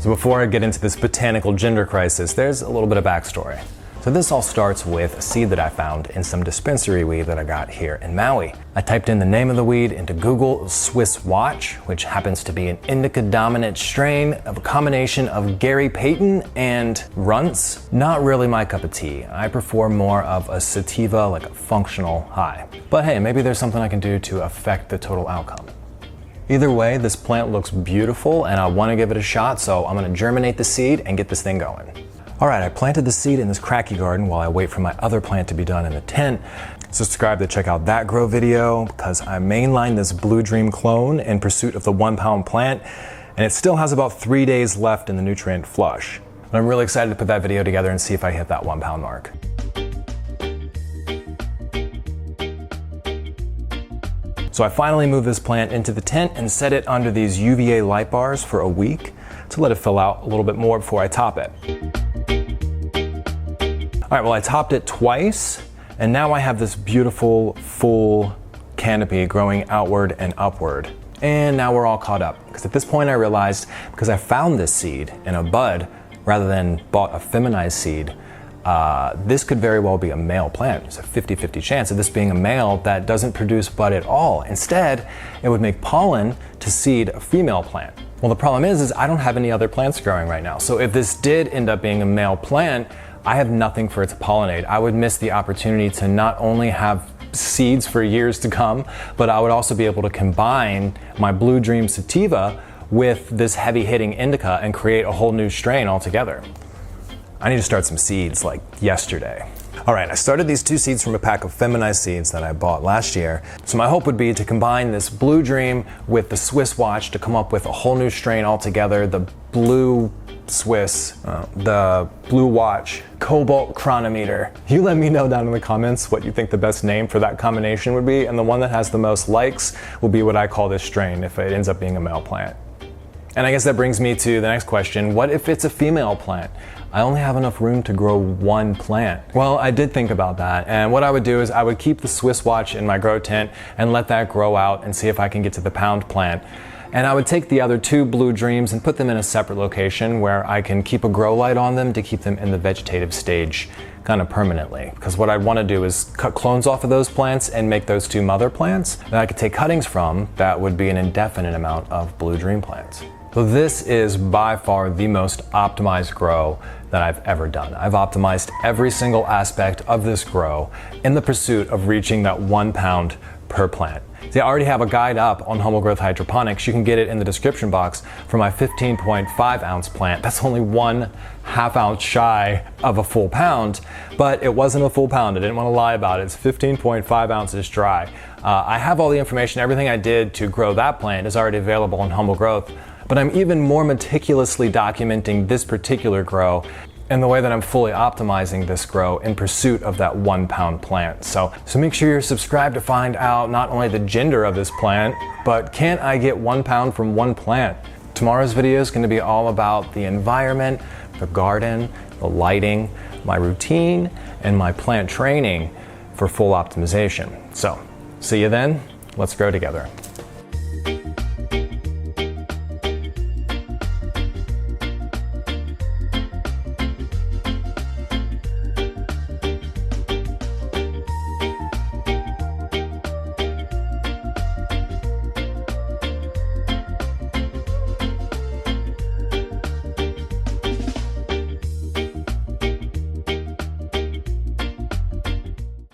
So before I get into this botanical gender crisis, there's a little bit of backstory. So this all starts with a seed that I found in some dispensary weed that I got here in Maui. I typed in the name of the weed into Google, Swiss Watch, which happens to be an indica dominant strain of a combination of Gary Payton and Runts. Not really my cup of tea. I prefer more of a sativa, like a functional high. But hey, maybe there's something I can do to affect the total outcome. Either way, this plant looks beautiful and I want to give it a shot, so I'm going to germinate the seed and get this thing going. All right, I planted the seed in this kratky garden while I wait for my other plant to be done in the tent. Subscribe to check out that grow video because I mainlined this Blue Dream clone in pursuit of the 1 pound plant, and it still has about 3 days left in the nutrient flush. But I'm really excited to put that video together and see if I hit that 1 pound mark. So I finally moved this plant into the tent and set it under these UVA light bars for a week to let it fill out a little bit more before I top it. All right, well, I topped it twice, and now I have this beautiful, full canopy growing outward and upward. And now we're all caught up, because at this point I realized, because I found this seed in a bud rather than bought a feminized seed, this could very well be a male plant. There's a 50-50 chance of this being a male that doesn't produce bud at all. Instead, it would make pollen to seed a female plant. Well, the problem is I don't have any other plants growing right now. So if this did end up being a male plant, I have nothing for it to pollinate. I would miss the opportunity to not only have seeds for years to come, but I would also be able to combine my Blue Dream sativa with this heavy hitting indica and create a whole new strain altogether. I need to start some seeds like yesterday. All right, I started these 2 seeds from a pack of feminized seeds that I bought last year. So my hope would be to combine this Blue Dream with the Swiss Watch to come up with a whole new strain altogether, the Blue Swiss, the Blue Watch, Cobalt Chronometer. You let me know down in the comments what you think the best name for that combination would be, and the one that has the most likes will be what I call this strain if it ends up being a male plant. And I guess that brings me to the next question. What if it's a female plant? I only have enough room to grow 1 plant. Well, I did think about that, and what I would do is I would keep the Swiss Watch in my grow tent and let that grow out and see if I can get to the pound plant. And I would take the other 2 Blue Dreams and put them in a separate location where I can keep a grow light on them to keep them in the vegetative stage kind of permanently. Because what I want to do is cut clones off of those plants and make those 2 mother plants that I could take cuttings from that would be an indefinite amount of Blue Dream plants. So this is by far the most optimized grow that I've ever done. I've optimized every single aspect of this grow in the pursuit of reaching that 1 pound per plant. See, I already have a guide up on Humble Growth Hydroponics. You can get it in the description box for my 15.5 ounce plant. That's only 1/2 ounce shy of a full pound, but it wasn't a full pound. I didn't want to lie about it. It's 15.5 ounces dry. I have all the information, everything I did to grow that plant is already available on Humble Growth, but I'm even more meticulously documenting this particular grow and the way that I'm fully optimizing this grow in pursuit of that 1 pound plant. So make sure you're subscribed to find out not only the gender of this plant, but can I get 1 pound from 1 plant? Tomorrow's video is going to be all about the environment, the garden, the lighting, my routine, and my plant training for full optimization. So see you then. Let's grow together.